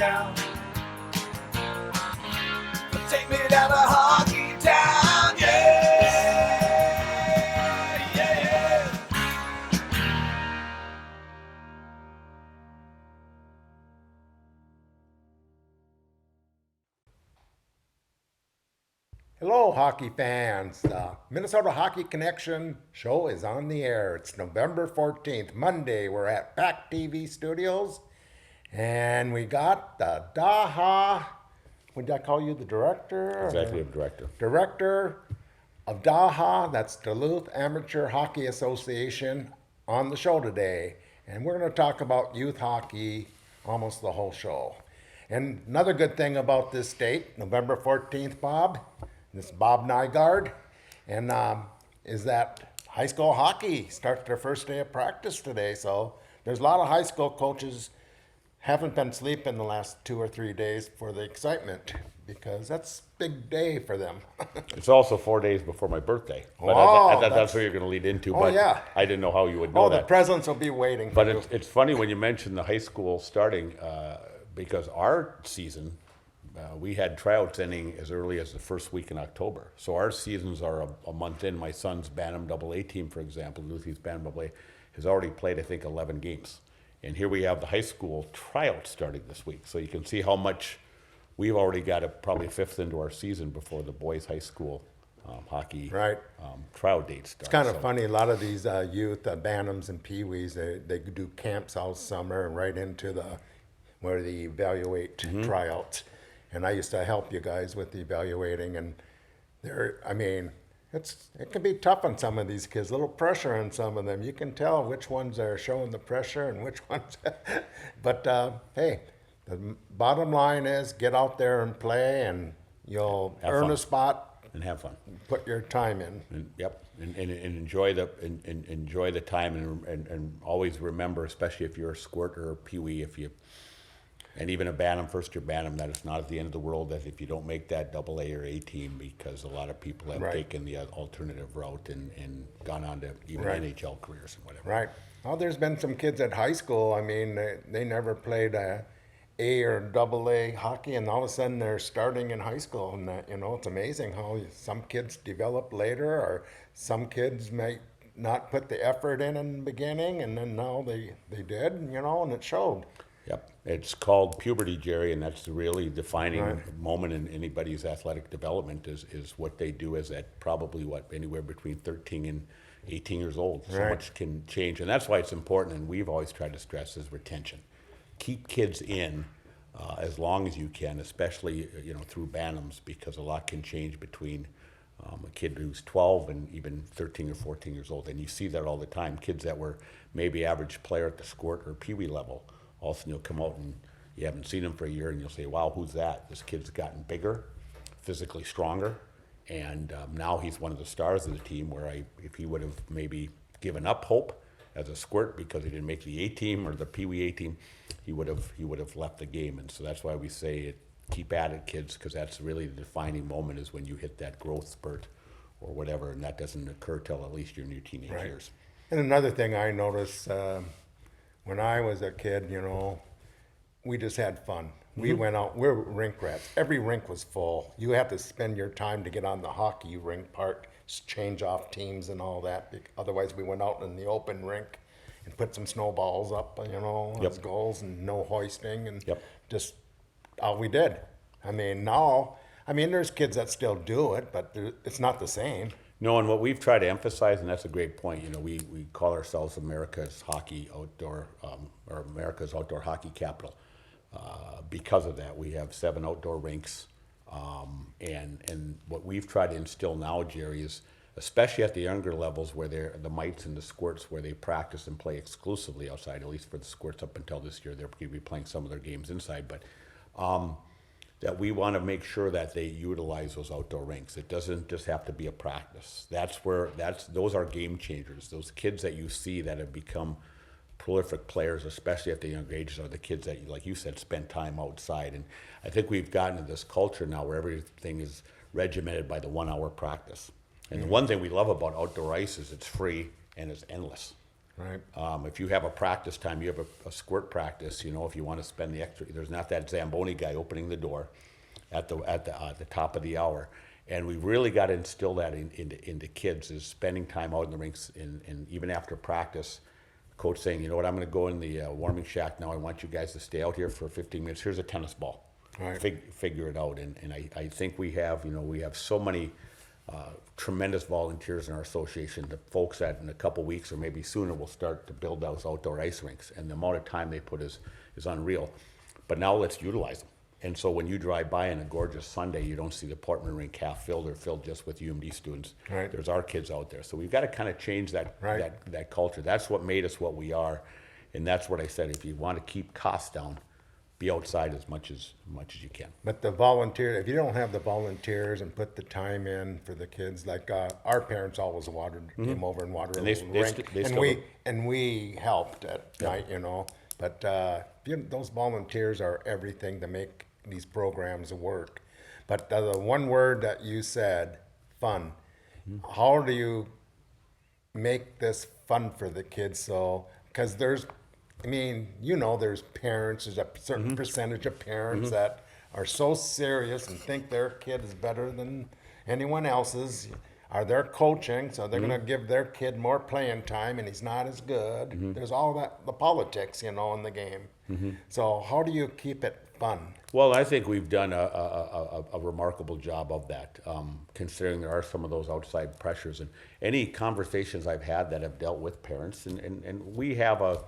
town. Take me down to Hockey Town, yeah, yeah, yeah. Hello, hockey fans. The Minnesota Hockey Connection show is on the air. It's November 14th, Monday. We're at PACT-TV studios, and we got the DAHA. What did I call you, the director? Executive director. Director of DAHA, that's Duluth Amateur Hockey Association, on the show today. And we're going to talk about youth hockey almost the whole show. And another good thing about this date, November 14th, Bob, this is Bob Nygaard, and is that high school hockey starts their first day of practice today. So there's a lot of high school coaches haven't been sleeping the last 2 or 3 days for the excitement, because that's a big day for them. It's also 4 days before my birthday. But Oh, that's what you're going to lead into. Oh, But yeah. I didn't know how you would know The that. presents will be waiting for But you. it's funny when you mention the high school starting, because our season, we had tryouts ending as early as the first week in October. So our seasons are a month in. My son's Bantam AA team, for example, Duluth's Bantam AA, has already played, I think, 11 games. And here we have the high school tryout starting this week. So you can see how much we've already got probably a fifth into our season before the boys' high school hockey Right. tryout dates start. It's kind of funny. A lot of these youth, Bantams and Pee-wees, they do camps all summer and right into where they evaluate tryouts. And I used to help you guys with the evaluating, and it can be tough on some of these kids. A little pressure on some of them. You can tell which ones are showing the pressure and which ones. But hey, the bottom line is get out there and play, and you'll Have earn fun. a spot. And have fun. Put your time in. And enjoy the time, and always remember, especially if you're a squirt or a peewee, and even a Bantam, first year Bantam, that it's not at the end of the world that if you don't make that AA or A team, because a lot of people have Right. taken the alternative route and gone on to even Right. NHL careers and whatever. Right. Well, there's been some kids at high school. They never played A or AA hockey, and all of a sudden they're starting in high school. And it's amazing how some kids develop later, or some kids might not put the effort in the beginning, and then now they did, and it showed. Yep. It's called puberty, Jerry, and that's the really defining Right. moment in anybody's athletic development is what they do is at probably anywhere between 13 and 18 years old. So Right. much can change. And that's why it's important, and we've always tried to stress, is retention. Keep kids in as long as you can, especially through Bantams, because a lot can change between a kid who's 12 and even 13 or 14 years old. And you see that all the time. Kids that were maybe average player at the squirt or peewee level, all of a sudden you'll come out and you haven't seen him for a year and you'll say, wow, who's that? This kid's gotten bigger, physically stronger, and now he's one of the stars of the team, where if he would have maybe given up hope as a squirt because he didn't make the A team or the Pee-wee A team, he would have left the game. And so that's why we say keep at it, kids, because that's really the defining moment, is when you hit that growth spurt or whatever, and that doesn't occur till at least you're in your teenage Right. years. And another thing I noticed when I was a kid, we just had fun. We went out, we're rink rats. Every rink was full. You have to spend your time to get on the hockey rink part, change off teams and all that. Otherwise, we went out in the open rink and put some snowballs up, as goals, and no hoisting, and just all we did. There's kids that still do it, but it's not the same. No, and what we've tried to emphasize, and that's a great point, we call ourselves America's hockey outdoor, or America's outdoor hockey capital. Because of that, we have 7 outdoor rinks. And what we've tried to instill now, Jerry, is especially at the younger levels, where they're the mites and the squirts, where they practice and play exclusively outside, at least for the squirts up until this year. They're going to be playing some of their games inside, but that we want to make sure that they utilize those outdoor rinks. It doesn't just have to be a practice. Those are game changers. Those kids that you see that have become prolific players, especially at the younger ages, are the kids that, like you said, spend time outside. And I think we've gotten to this culture now where everything is regimented by the 1 hour practice. And the one thing we love about outdoor ice is it's free and it's endless. Right. If you have a practice time, you have a squirt practice, you know, if you want to spend the extra, there's not that Zamboni guy opening the door at the top of the hour. And we really got to instill that into kids, is spending time out in the rinks, and even after practice, coach saying, you know what, I'm going to go in the warming shack now. I want you guys to stay out here for 15 minutes. Here's a tennis ball. Right. Figure it out. And I think we have so many tremendous volunteers in our association, the folks that in a couple weeks or maybe sooner will start to build those outdoor ice rinks. And the amount of time they put is unreal. But now let's utilize them. And so when you drive by on a gorgeous Sunday, you don't see the Portman rink half filled or filled just with UMD students. Right. There's our kids out there. So we've got to kind of change that, Right. that culture. That's what made us what we are. And that's what I said, if you want to keep costs down, be outside as much as you can. But the volunteer, if you don't have the volunteers and put the time in for the kids, like our parents always came over and watered And the they rink, st- they still and we helped at night, you know. But those volunteers are everything to make these programs work. But the one word that you said, fun. How do you make this fun for the kids? So, because there's parents, there's a certain percentage of parents that are so serious and think their kid is better than anyone else's. Are they're coaching, so they're going to give their kid more playing time, and he's not as good. There's all that, the politics, in the game. So how do you keep it fun? Well, I think we've done a remarkable job of that, considering there are some of those outside pressures. And any conversations I've had that have dealt with parents, and we have our,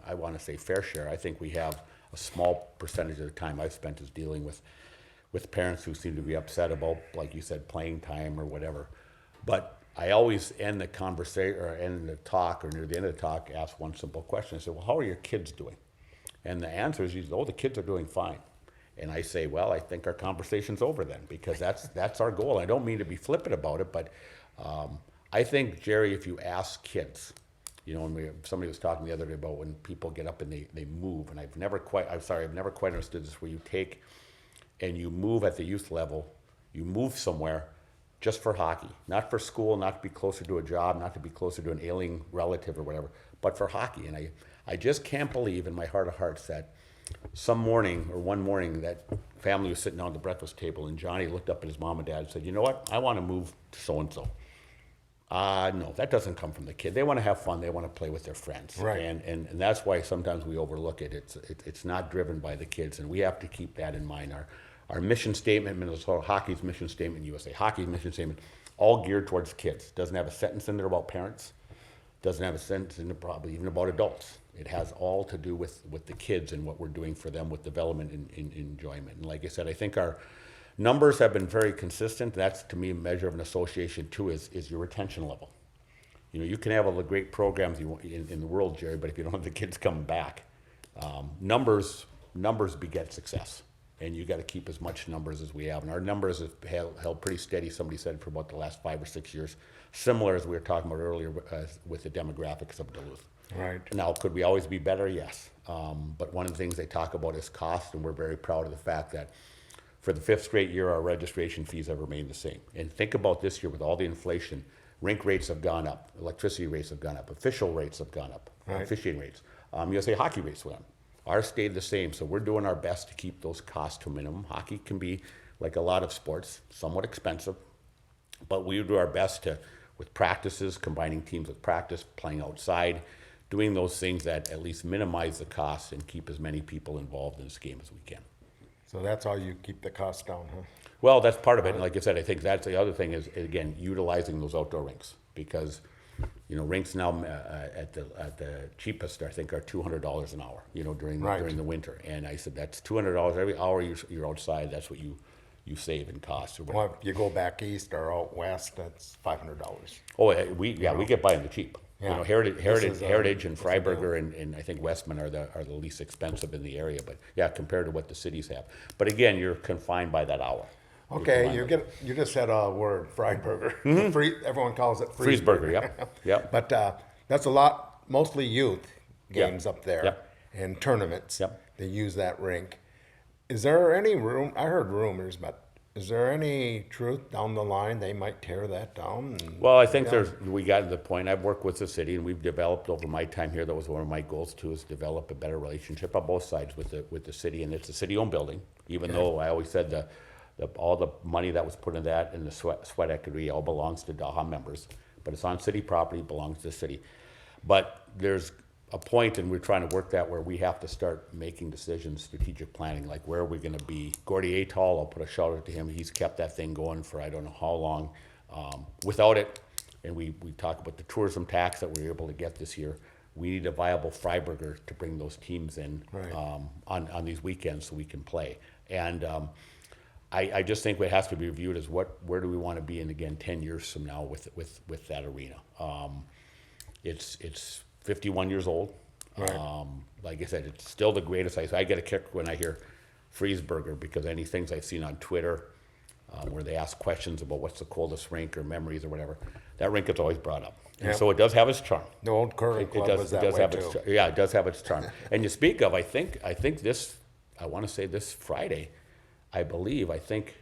I want to say, fair share. I think we have a small percentage of the time I've spent is dealing with parents who seem to be upset about, like you said, playing time or whatever. But I always end the conversation or end the talk, or near the end of the talk, ask one simple question. I say, well, how are your kids doing? And the answer is usually, oh, the kids are doing fine. And I say, well, I think our conversation's over then, because that's our goal. I don't mean to be flippant about it, but I think, Jerry, if you ask kids, somebody was talking the other day about when people get up and they move, and I've never quite understood this, where you take and you move at the youth level, you move somewhere just for hockey, not for school, not to be closer to a job, not to be closer to an ailing relative or whatever, but for hockey. And I just can't believe in my heart of hearts that one morning that family was sitting down at the breakfast table, and Johnny looked up at his mom and dad and said, you know what, I want to move to so-and-so. No, that doesn't come from the kid. They want to have fun. They want to play with their friends. Right. And that's why sometimes we overlook it. It's not driven by the kids, and we have to keep that in mind. Our mission statement, Minnesota Hockey's mission statement, USA Hockey's mission statement, all geared towards kids. Doesn't have a sentence in there about parents. Doesn't have a sentence in there probably even about adults. It has all to do with the kids and what we're doing for them with development and enjoyment. And like I said, I think our numbers have been very consistent. That's, to me, a measure of an association too, is your retention level. You can have all the great programs in the world, Jerry, but if you don't have the kids coming back, numbers beget success. And you got to keep as much numbers as we have. And our numbers have held pretty steady, somebody said, for about the last 5 or 6 years. Similar, as we were talking about earlier, with the demographics of Duluth. Right. Now, could we always be better? Yes. But one of the things they talk about is cost, and we're very proud of the fact that for the 5th straight year, our registration fees have remained the same. And think about this year with all the inflation. Rink rates have gone up. Electricity rates have gone up. Official rates have gone up. Right. Officiating rates. USA Hockey rates went up. Ours stayed the same, so we're doing our best to keep those costs to a minimum. Hockey can be, like a lot of sports, somewhat expensive, but we do our best to, with practices, combining teams with practice, playing outside, doing those things that at least minimize the costs and keep as many people involved in this game as we can. So that's how you keep the cost down, huh? Well, that's part of it. And like I said, I think that's the other thing is, again, utilizing those outdoor rinks, because rinks now at the cheapest, I think, are $200 an hour, during the winter. And I said, that's $200 every hour you're outside. That's what you save in cost. Well, if you go back east or out west, that's $500. Oh, we get by on the cheap. Yeah. Heritage and Freiburger and I think Westman are the least expensive in the area. But yeah, compared to what the cities have. But again, you're confined by that hour. Okay, you just said a word, Freiburger. Everyone calls it Friesburger. Yep. But that's a lot, mostly youth games up there and tournaments. Yep. They use that rink. Is there any room? I heard rumors, but Is there any truth down the line they might tear that down? Well, I think we got to the point, I've worked with the city and we've developed over my time here, that was one of my goals too, is develop a better relationship on both sides with the city, and it's a city-owned building, even though I always said all the money that was put in that and the sweat equity all belongs to DAHA members, but it's on city property, belongs to the city. But there's a point, and we're trying to work that, where we have to start making decisions, strategic planning, like where are we going to be. Gordy Atoll, I'll put a shout out to him. He's kept that thing going for I don't know how long. Without it, and we talk about the tourism tax that we were able to get this year, we need a viable Freiburger to bring those teams in on these weekends so we can play. And I just think it has to be reviewed as where do we want to be in, again, 10 years from now with that arena. It's 51 years old. Right. Like I said, it's still the greatest ice. I get a kick when I hear Friesberger, because any things I've seen on Twitter where they ask questions about what's the coldest rink or memories or whatever, that rink is always brought up. And so it does have its charm. The old curling club was that way too. Yeah, it does have its charm. And you speak of, I think this, I want to say this Friday, I think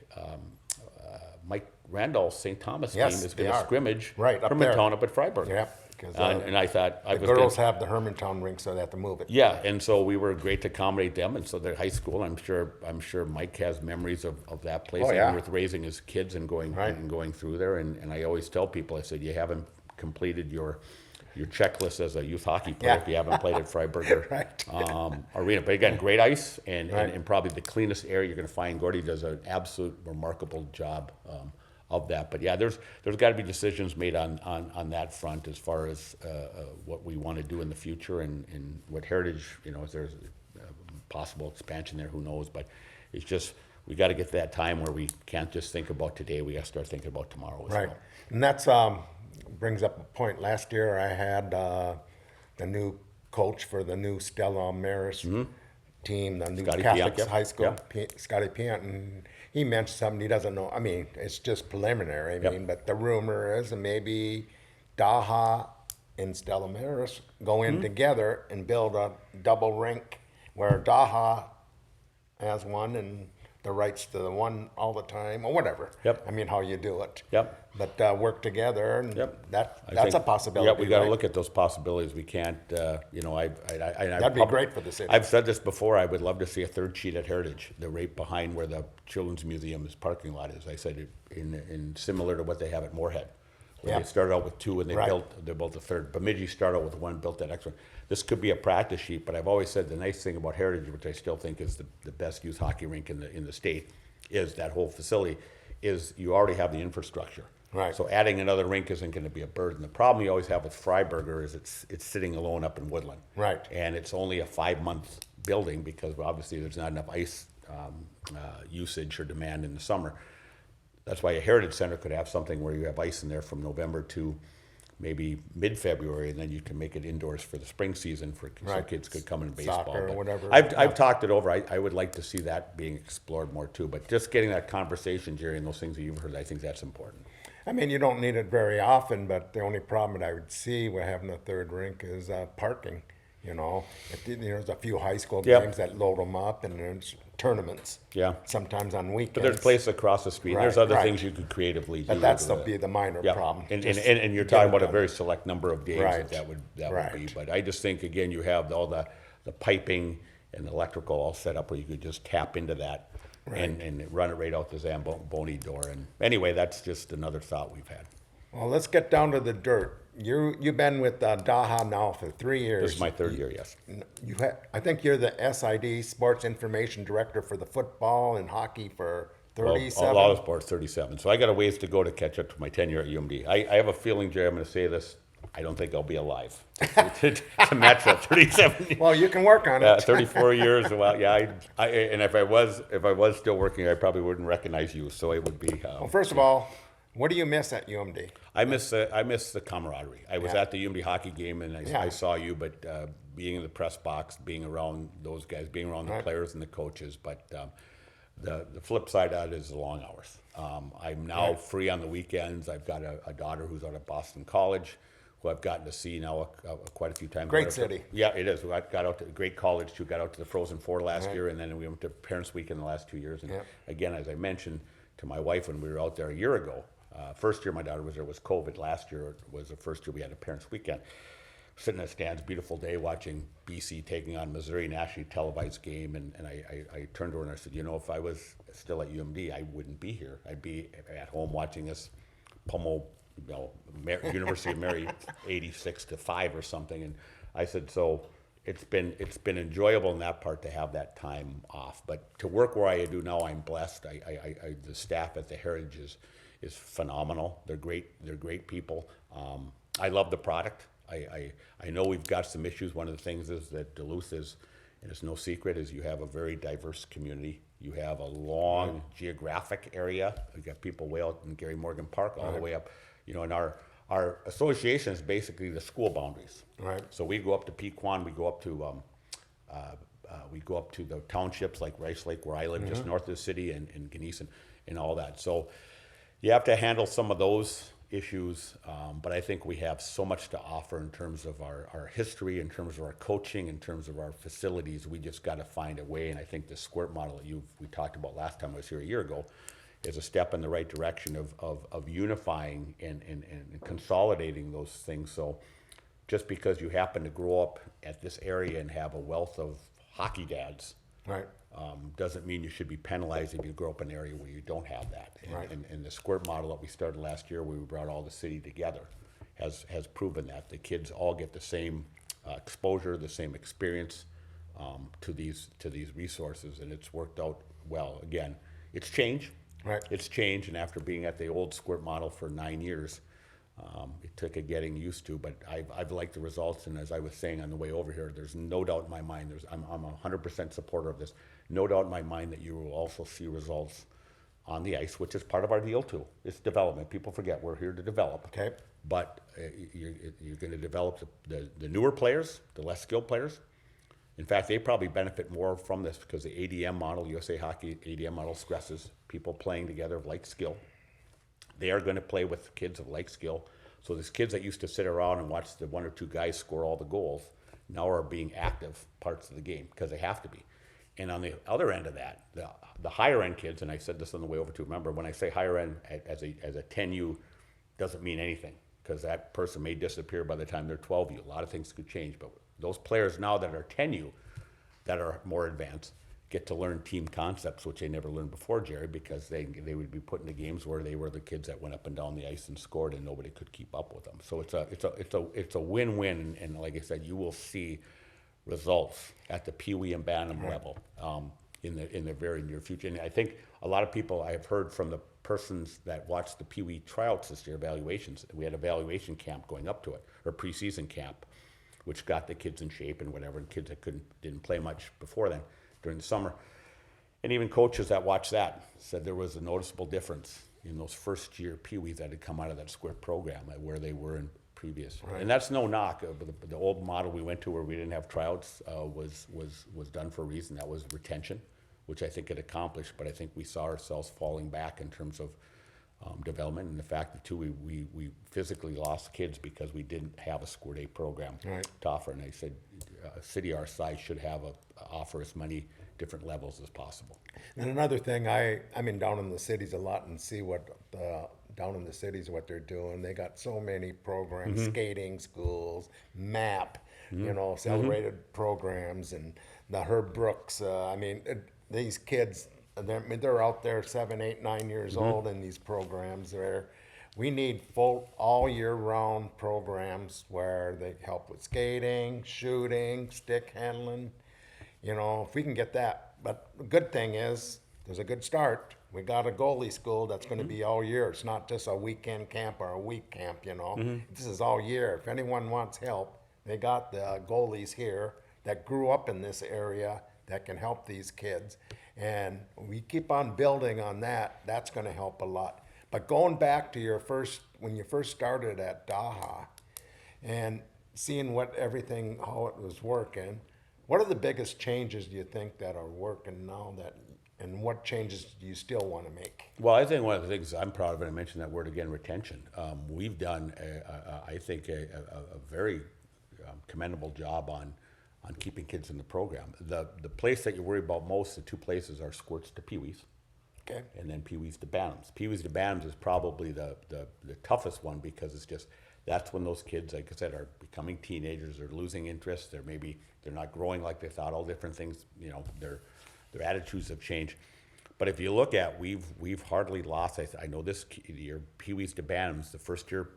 Mike Randall's St. Thomas team is going to scrimmage Hermantown up at Freiburg. Yeah. And I thought the girls have the Hermantown rink, so they have to move it. Yeah, and so we were great to accommodate them, and so they're high school. I'm sure Mike has memories of that place, with raising his kids and going through there. And I always tell people, I said, you haven't completed your checklist as a youth hockey player if you haven't played at Freiburger Arena. But again, great ice and probably the cleanest area you're going to find. Gordy does an absolute remarkable job of that. But yeah, there's got to be decisions made on that front as far as what we want to do in the future and what Heritage, if there's possible expansion there, who knows. But it's just, we got to get to that time where we can't just think about today, we got to start thinking about tomorrow as well. And that's brings up a point. Last year I had the new coach for the new Stella Maris team, the new Scotty Catholic Piant, high school, Scotty Piant, and he mentioned something he doesn't know. I mean, it's just preliminary. I mean, but the rumor is maybe DAHA and Stella Maris go in together and build a double rink where DAHA has one and the rights to the one all the time, or whatever. I mean, how you do it. But work together, and that's a possibility. We got to look at those possibilities. We can't, that'd be great for the city. I've said this before. I would love to see a third sheet at Heritage, the right behind where the Children's Museum's parking lot is. I said in similar to what they have at Moorhead, where they started out with two and they built a third. Bemidji started out with one, built that extra. This could be a practice sheet, but I've always said the nice thing about Heritage, which I still think is the best youth hockey rink in the state, is that whole facility is you already have the infrastructure. So adding another rink isn't going to be a burden. The problem you always have with Freiburger is it's sitting alone up in Woodland. And it's only a 5-month building because obviously there's not enough ice usage or demand in the summer. That's why a Heritage Center could have something where you have ice in there from November to maybe mid-February, and then you can make it indoors for the spring season so kids could come in baseball. Soccer or whatever. I've talked it over. I would like to see that being explored more too. But just getting that conversation, Jerry, and those things that you've heard, I think that's important. I mean, you don't need it very often, but the only problem that I would see with having a third rink is parking. There's a few high school games that load them up, and there's tournaments. Sometimes on weekends. But there's places across the street. There's other things you could creatively do. But that's the minor problem. And you're talking about a very select number of days that would be. But I just think, again, you have all the piping and the electrical all set up where you could just tap into that and run it right out the Zamboni door. And anyway, that's just another thought we've had. Well, let's get down to the dirt. You've been with DAHA now for 3 years. This is my third year, yes. I think you're the SID, Sports Information Director for the football and hockey for 37? A lot of sports, 37. So I got a ways to go to catch up to my tenure at UMD. I have a feeling, Jerry, I'm going to say this, I don't think I'll be alive to match that 37. Well, you can work on it. 34 years. Well, and if I was still working, I probably wouldn't recognize you. So it would be. Well, first of all, what do you miss at UMD? I miss the camaraderie. I was at the UMD hockey game and I saw you, but being in the press box, being around those guys, being around the players and the coaches. But the flip side of that is the long hours. I'm now free on the weekends. I've got a daughter who's out at Boston College. who I've gotten to see now quite a few times. Great city. Yeah, it is. I got out to a great college too. Got out to the Frozen Four last Right. year, and then we went to Parents Week in the last 2 years. And Yep. again, as I mentioned to my wife when we were out there a year ago, first year my daughter was there was COVID. Last year was the first year we had a Parents Weekend. Sitting in the stands, beautiful day, watching BC taking on Missouri, nationally televised game, and I turned to her and I said, you know, if I was still at UMD, I wouldn't be here. I'd be at home watching us pummel, you know, University of Mary 86-5 or something. And I said, so it's been enjoyable in that part to have that time off. But to work where I do now, I'm blessed. The staff at the Heritage is phenomenal. They're great people. I love the product. I know we've got some issues. One of the things is that Duluth is, and it's no secret, is you have a very diverse community. You have a long geographic area. We've got people way out in Gary Morgan Park all the way up, you know, and our association is basically the school boundaries. Right. So we go up to Pequon, we go up to the townships like Rice Lake, where I live, just north of the city, and Genesee and all that. So you have to handle some of those issues, but I think we have so much to offer in terms of our history, in terms of our coaching, in terms of our facilities. We just got to find a way, and I think the squirt model that we talked about last time I was here a year ago is a step in the right direction of unifying and consolidating those things. So just because you happen to grow up at this area and have a wealth of hockey dads, Right. doesn't mean you should be penalized if you grow up in an area where you don't have that. And, Right. and the squirt model that we started last year, where we brought all the city together, has proven that the kids all get the same exposure, the same experience to these resources, and it's worked out well. Again, it's change. Right. It's change, and after being at the old squirt model for 9 years, it took a getting used to, but I've liked the results. And as I was saying on the way over here, there's no doubt in my mind, I'm 100% supporter of this. No doubt in my mind that you will also see results on the ice, which is part of our deal too. It's development. People forget we're here to develop. Okay. But you're going to develop the newer players, the less skilled players. In fact, they probably benefit more from this because the ADM model, USA Hockey ADM model, stresses people playing together of like skill. They are going to play with kids of like skill. So these kids that used to sit around and watch the one or two guys score all the goals now are being active parts of the game because they have to be. And on the other end of that, the higher end kids, and I said this on the way over to, remember when I say higher end as a 10U doesn't mean anything because that person may disappear by the time they're 12U. A lot of things could change, but those players now that are 10U that are more advanced get to learn team concepts, which they never learned before, Jerry, because they would be put into games where they were the kids that went up and down the ice and scored, and nobody could keep up with them. So it's a win-win, and like I said, you will see results at the Pee Wee and Bantam level in the very near future. And I think a lot of people I have heard from the persons that watched the Pee Wee tryouts this year, evaluations. We had an evaluation camp going up to it, or preseason camp, which got the kids in shape and whatever, and kids that didn't play much before then during the summer. And even coaches that watched that said there was a noticeable difference in those first year Pee-wees that had come out of that squirt program at where they were in previous. Right. And that's no knock. The old model we went to where we didn't have tryouts was done for a reason. That was retention, which I think it accomplished, but I think we saw ourselves falling back in terms of development, and the fact that too we physically lost kids because we didn't have a squirt A program Right. to offer. And I said a city our size should have offer as many different levels as possible. And another thing, I mean down in the cities a lot and see what down in the cities what they're doing. They got so many programs, skating schools, MAP, you know, accelerated programs, and the Herb Brooks. I mean, these kids, they're out there 7, 8, 9 years old in these programs. We need full all year round programs where they help with skating, shooting, stick handling. You know, if we can get that. But the good thing is, there's a good start. We got a goalie school that's going to be all year. It's not just a weekend camp or a week camp, you know. This is all year. If anyone wants help, they got the goalies here that grew up in this area that can help these kids. And we keep on building on that. That's going to help a lot. But going back to when you first started at DAHA and seeing how it was working, what are the biggest changes do you think that are working now that and what changes do you still want to make? Well, I think one of the things I'm proud of, and I mentioned that word again, retention. We've done, I think, a very commendable job on keeping kids in the program. The place that you worry about most, the two places, are squirts to peewees. Okay. And then peewees to bantams. Peewees to bantams is probably the toughest one, because it's just, that's when those kids, like I said, are becoming teenagers, they're losing interest, they're not growing like they thought, all different things, you know, their attitudes have changed. But if you look at, we've hardly lost, I know this year, peewees to bantams, the first year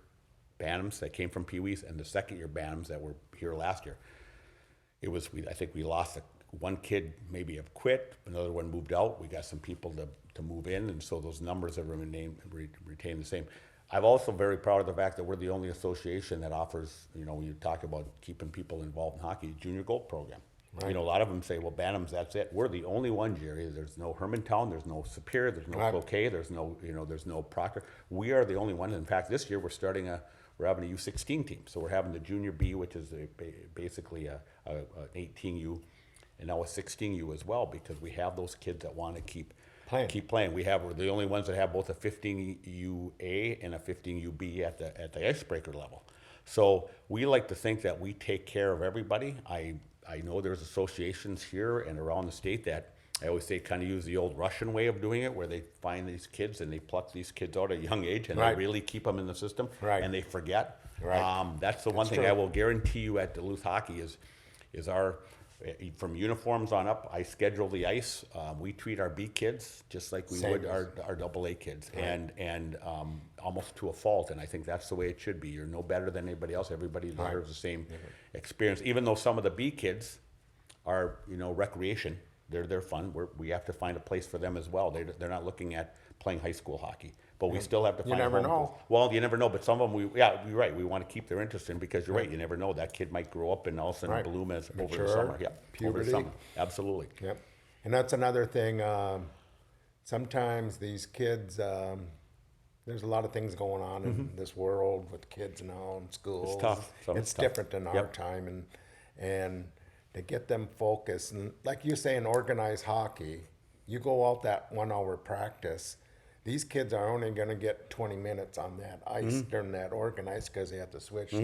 bantams that came from peewees and the second year bantams that were here last year, I think we lost one kid maybe have quit, another one moved out, we got some people to move in, and so those numbers have retained the same. I'm also very proud of the fact that we're the only association that offers, you know, when you talk about keeping people involved in hockey, junior gold program. Right. You know, a lot of them say, well, Bantams, that's it. We're the only one, Jerry. There's no Hermantown, there's no Superior, there's no Cloquet, there's no, you know, there's no Proctor. We are the only one. In fact, this year we're having a U16 team. So we're having the Junior B, which is basically an 18U, and now a 16U as well, because we have those kids that want to keep playing. We're the only ones that have both a 15UA and a 15UB at the icebreaker level. So we like to think that we take care of everybody. I know there's associations here and around the state that I always say kind of use the old Russian way of doing it, where they find these kids and they pluck these kids out at a young age and they really keep them in the system and they forget. That's the one thing I will guarantee you at Duluth Hockey is our, from uniforms on up, I schedule the ice. We treat our B kids just like we would our AA kids, and almost to a fault. And I think that's the way it should be. You're no better than anybody else. Everybody deserves the same experience. Even though some of the B kids are, you know, recreation, they're fun. We have to find a place for them as well. They're not looking at playing high school hockey, but we still have to find. You never know. Well, you never know. But some of them, you're right. We want to keep their interest in, because you're right. You never know. That kid might grow up and all of a sudden bloom over the summer. Yeah, puberty. Over the summer. Absolutely. Yep. And that's another thing. Sometimes these kids, there's a lot of things going on in this world with kids now in schools. It's tough. It's different than our time, and to get them focused, and like you say, in organized hockey, you go out that 1 hour practice, these kids are only going to get 20 minutes on that ice during that organized, because they have to switch.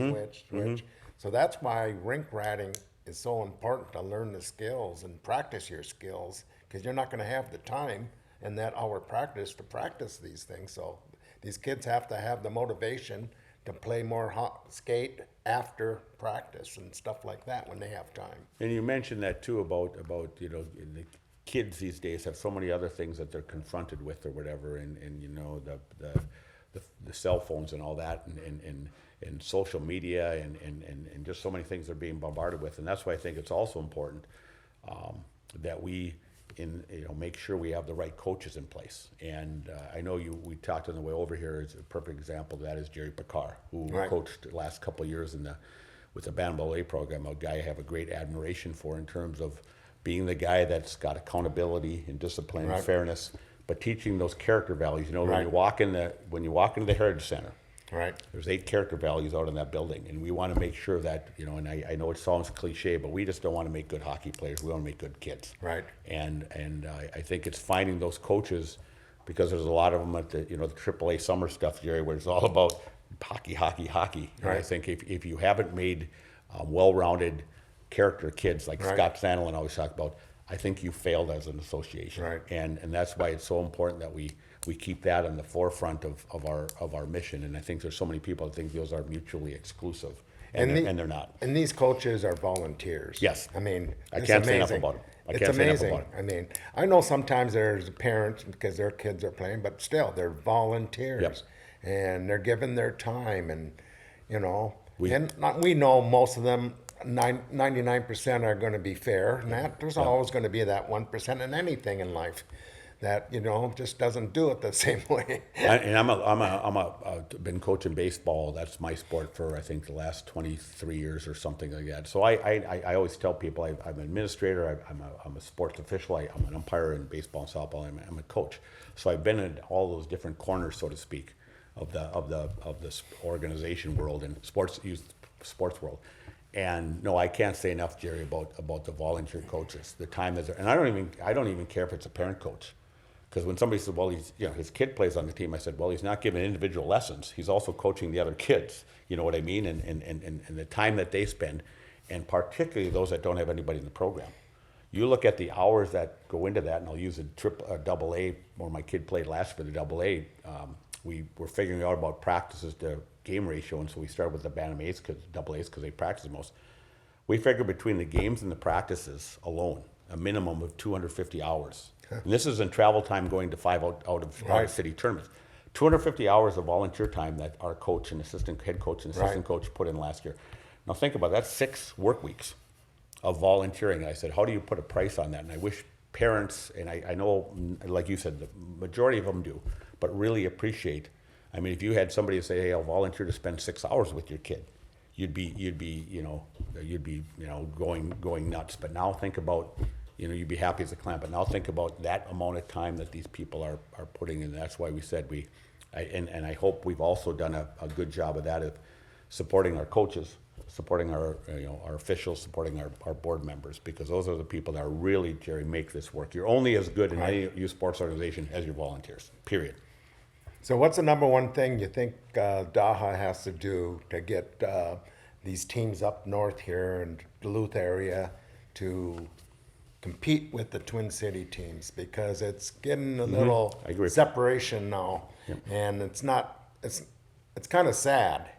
So that's why rink ratting is so important, to learn the skills and practice your skills, because you're not going to have the time in that hour practice to practice these things. So these kids have to have the motivation to play more skate after practice and stuff like that when they have time. And you mentioned that too about you know, the kids these days have so many other things that they're confronted with or whatever, and you know, the cell phones and all that, and social media and just so many things they're being bombarded with. And that's why I think it's also important that we make sure we have the right coaches in place. And I know we talked on the way over here, is a perfect example of that is Jerry Picard, who coached the last couple of years with the Bantam A program, a guy I have a great admiration for in terms of being the guy that's got accountability and discipline and fairness, but teaching those character values. You know, when you walk into the Heritage Center, there's 8 character values out in that building, and we want to make sure that, you know, and I know it sounds cliche, but we just don't want to make good hockey players. We want to make good kids. And I think it's finding those coaches, because there's a lot of them at the AAA summer stuff, Jerry, where it's all about hockey. And I think if you haven't made well-rounded character kids like Scott Sandlin always talked about, I think you failed as an association. And that's why it's so important that we keep that in the forefront of our mission. And I think there's so many people that think those are mutually exclusive, and they're not. And these coaches are volunteers. Yes. I mean, I can't say enough about them. It's amazing. I mean, I know sometimes there's parents because their kids are playing, but still, they're volunteers, and they're giving their time, and you know, we know most of them. 99% are going to be fair, and that there's always going to be that 1% in anything in life that, you know, just doesn't do it the same way. And I've been coaching baseball. That's my sport for I think the last 23 years or something like that. So I always tell people I'm an administrator. I'm a sports official. I'm an umpire in baseball and softball. I'm a coach. So I've been in all those different corners, so to speak, of the organization world and sports world. And no, I can't say enough, Jerry, about the volunteer coaches, the time that they're, and I don't even care if it's a parent coach. Because when somebody says, well, his kid plays on the team, I said, well, he's not giving individual lessons. He's also coaching the other kids. You know what I mean? And the time that they spend, and particularly those that don't have anybody in the program. You look at the hours that go into that, and I'll use a double A, where my kid played last for the double A. We were figuring out about practices to game ratio, and so we started with the Bantam A's, double A's, because they practice the most. We figured between the games and the practices alone, a minimum of 250 hours. And this is in travel time going to 5 out of city tournaments. 250 hours of volunteer time that our coach and head coach and assistant coach put in last year. Now think about it, that's 6 work weeks of volunteering. And I said, how do you put a price on that? And I wish parents, and I know, like you said, the majority of them do, but really appreciate. I mean, if you had somebody say, hey, I'll volunteer to spend 6 hours with your kid, you'd be going nuts. But now think about, you'd be happy as a client, but now think about that amount of time that these people are putting in. That's why we said and I hope we've also done a good job of that, of supporting our coaches, supporting our officials, supporting our board members, because those are the people that are really, Jerry, make this work. You're only as good in any youth sports organization as your volunteers, period. So what's the number one thing you think DAHA has to do to get these teams up north here in Duluth area to compete with the Twin City teams? Because it's getting a little separation now, and it's kind of sad.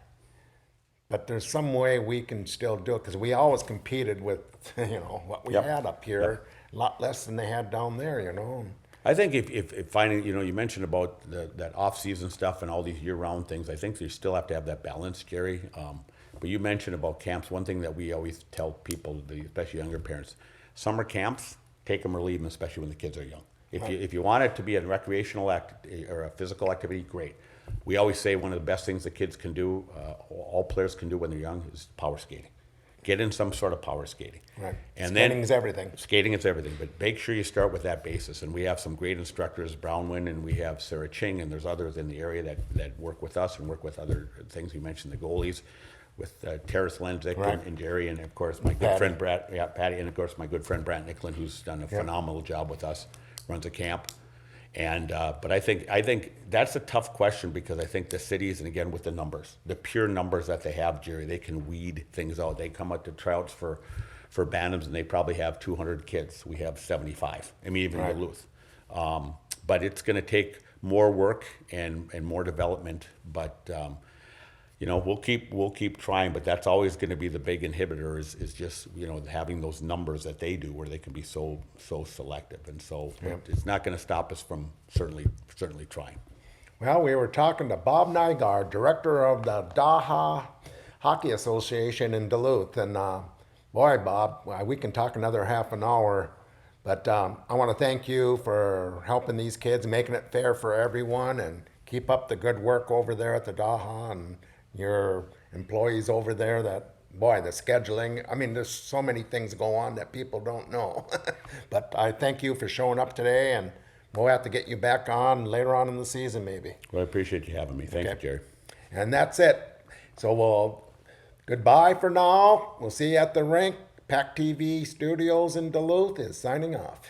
But there's some way we can still do it, because we always competed with what we had up here, a lot less than they had down there. I think if finding, you mentioned about that off-season stuff and all these year-round things, I think you still have to have that balance, Jerry. But you mentioned about camps. One thing that we always tell people, especially younger parents, summer camps, take them or leave them, especially when the kids are young. If you want it to be a recreational or a physical activity, great. We always say one of the best things the kids can do, all players can do when they're young, is power skating. Get in some sort of power skating. Right. And skating is everything. Skating is everything, but make sure you start with that basis. And we have some great instructors, Brownwind, and we have Sarah Ching, and there's others in the area that work with us and work with other things. You mentioned the goalies, with Terrace Lenzik and Jerry, and of course my good friend Patty, and of course my good friend Brant Nicklin, who's done a phenomenal job with us, runs a camp. And but I think that's a tough question, because I think the cities, and again with the numbers, the pure numbers that they have, Jerry, they can weed things out. They come out to tryouts for Bantams, and they probably have 200 kids. We have 75. I mean, even Duluth. But it's going to take more work and more development. But we'll keep trying. But that's always going to be the big inhibitor, is just having those numbers that they do, where they can be so selective. And so it's not going to stop us from certainly trying. Well, we were talking to Bob Nygaard, director of the DAHA Hockey Association in Duluth, and boy, Bob, we can talk another half an hour. But I want to thank you for helping these kids, making it fair for everyone, and keep up the good work over there at the DAHA and your employees over there. That, boy, the scheduling, I mean, there's so many things go on that people don't know. But I thank you for showing up today, and we'll have to get you back on later on in the season maybe. Well, I appreciate you having me. Thank you, Jerry. And that's it. So goodbye for now. We'll see you at the rink. PACT-TV Studios in Duluth is signing off.